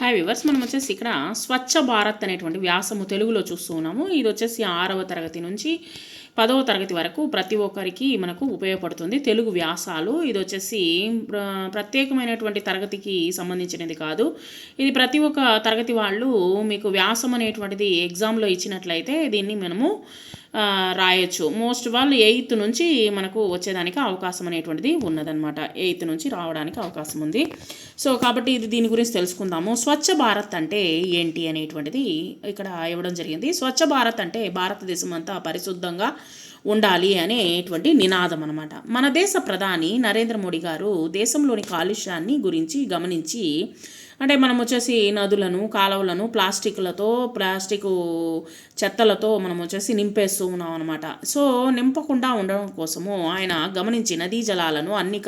Hi viewers, మనం వచ్చేసి ఇక్కడ స్వచ్ఛ భారత్ అనేటువంటి వ్యాసము తెలుగులో చూస్తూ ఉన్నాము. ఇది వచ్చేసి 6వ తరగతి నుంచి 10వ తరగతి వరకు ప్రతి ఒక్కరికి మనకు ఉపయోగపడుతుంది తెలుగు వ్యాసాలు. ఇది వచ్చేసి ప్రత్యేకమైనటువంటి తరగతికి సంబంధించినది కాదు. ఇది ప్రతి ఒక్క తరగతి వాళ్ళు మీకు వ్యాసం అనేటువంటిది ఎగ్జామ్లో ఇచ్చినట్లయితే దీన్ని మనము రాయొచ్చు. మోస్ట్ వాళ్ళు 8th నుంచి మనకు వచ్చేదానికి అవకాశం అనేటువంటిది ఉన్నదనమాట. 8th నుంచి రావడానికి అవకాశం ఉంది. సో కాబట్టి దీని గురించి తెలుసుకుందాము. స్వచ్ఛ భారత్ అంటే ఏంటి అనేటువంటిది ఇక్కడ ఇవ్వడం జరిగింది. స్వచ్ఛ భారత్ అంటే భారతదేశం అంతా పరిశుద్ధంగా ఉండాలి అనేటువంటి నినాదం అనమాట. మన దేశ ప్రధాని నరేంద్ర మోడీ గారు దేశంలోని కాలుష్యాన్ని గురించి గమనించి, అంటే మనం వచ్చేసి నదులను, కాలువలను ప్లాస్టిక్ చెత్తలతో మనం వచ్చేసి నింపేస్తూ ఉన్నాం అనమాట. సో నింపకుండా ఉండడం కోసము ఆయన గమనించి నదీ జలాలను అన్ని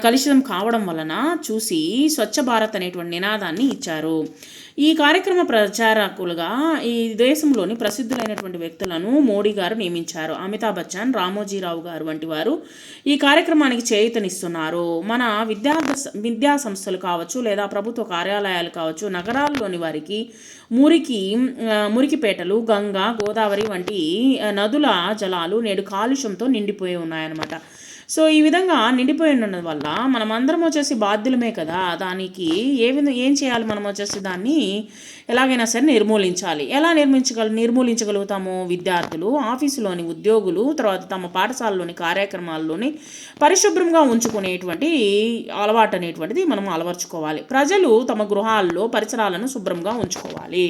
కలుషితం కావడం వలన చూసి స్వచ్ఛ భారత్ అనేటువంటి నినాదాన్ని ఇచ్చారు. ఈ కార్యక్రమ ప్రచారకులుగా ఈ దేశంలోని ప్రసిద్ధులైనటువంటి వ్యక్తులను మోడీ గారు నియమించారు. అమితాబ్ బచ్చన్, రామోజీరావు గారు వంటి వారు ఈ కార్యక్రమానికి చేయూతనిస్తున్నారు. మన విద్యా సంస్థలు కావచ్చు, లేదా ప్రభుత్వ కార్యాలయాలు కావచ్చు, నగరాల్లోని వారికి మురికిపేటలు, గంగా, గోదావరి వంటి నదుల జలాలు నేడు కాలుష్యంతో నిండిపోయి ఉన్నాయన్నమాట. సో ఈ విధంగా నిండిపోయి ఉండడం వల్ల మనమందరం వచ్చేసి బాధ్యులమే కదా. దానికి ఏం చేయాలి? మనం వచ్చేసి దాన్ని ఎలాగైనా సరే నిర్మూలించాలి. ఎలా నిర్మూలించగలుగుతాము? విద్యార్థులు, ఆఫీసులోని ఉద్యోగులు, తర్వాత తమ పాఠశాలలోని కార్యక్రమాల్లోని పరిశుభ్రంగా ఉంచుకునేటువంటి అలవాటు అనేటువంటిది మనం అలవర్చుకోవాలి. ప్రజలు తమ గృహాల్లో పరిసరాలను శుభ్రంగా ఉంచుకోవాలి.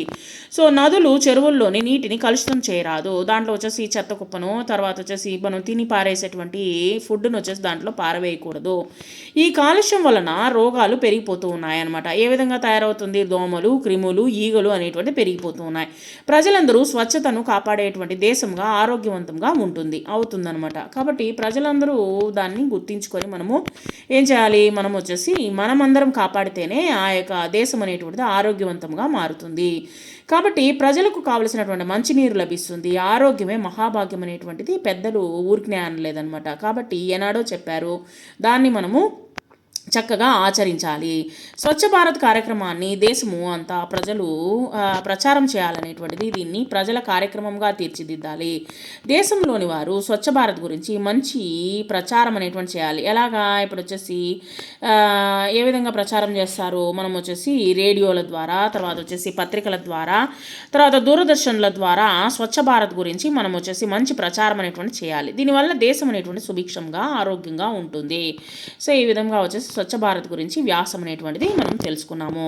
సో నదులు, చెరువుల్లోని నీటిని కలుషితం చేయరాదు. దాంట్లో వచ్చేసి చెత్త కుప్పను, తర్వాత వచ్చేసి మనం తిని పారేసేటువంటి ఫుడ్ను వచ్చేసి దాంట్లో పారవేయకూడదు. ఈ కాలుష్యం వలన రోగాలు పెరిగిపోతూ ఉన్నాయన్నమాట. ఏ విధంగా తయారవుతుంది? దోమలు, క్రిములు, ఈగలు అనేటువంటి పెరిగిపోతూ ఉన్నాయి. ప్రజలందరూ స్వచ్ఛతను కాపాడేటువంటి దేశంగా ఆరోగ్యవంతంగా అవుతుందన్నమాట. కాబట్టి ప్రజలందరూ దాన్ని గుర్తించుకొని మనము ఏం చేయాలి? మనం వచ్చేసి మనమందరం కాపాడితేనే ఆ యొక్క దేశం అనేటువంటిది ఆరోగ్యవంతంగా మారుతుంది. కాబట్టి ప్రజలకు కావలసినటువంటి మంచినీరు లభిస్తుంది. ఆరోగ్యమే మహాభాగ్యం అనేటువంటిది పెద్దలు ఊరికనే అనలేదన్నమాట. కాబట్టి ఏనాడో చెప్పారు, దాన్ని మనము చక్కగా ఆచరించాలి. స్వచ్ఛ భారత్ కార్యక్రమాన్ని దేశము అంతా ప్రజలు ప్రచారం చేయాలనేటువంటిది దీన్ని ప్రజల కార్యక్రమంగా తీర్చిదిద్దాలి. దేశంలోని వారు స్వచ్ఛ భారత్ గురించి మంచి ప్రచారం అనేటువంటి చేయాలి. ఎలాగా? ఇప్పుడు వచ్చేసి ఏ విధంగా ప్రచారం చేస్తారు? మనం వచ్చేసి రేడియోల ద్వారా, తర్వాత వచ్చేసి పత్రికల ద్వారా, తర్వాత దూరదర్శన్ల ద్వారా స్వచ్ఛ భారత్ గురించి మనం వచ్చేసి మంచి ప్రచారం అనేటువంటి చేయాలి. దీనివల్ల దేశం అనేటువంటి సుభిక్షంగా, ఆరోగ్యంగా ఉంటుంది. సో ఈ విధంగా వచ్చేసి స్వచ్ఛ భారత్ గురించి వ్యాసం అనేటువంటిది మనం తెలుసుకున్నాము.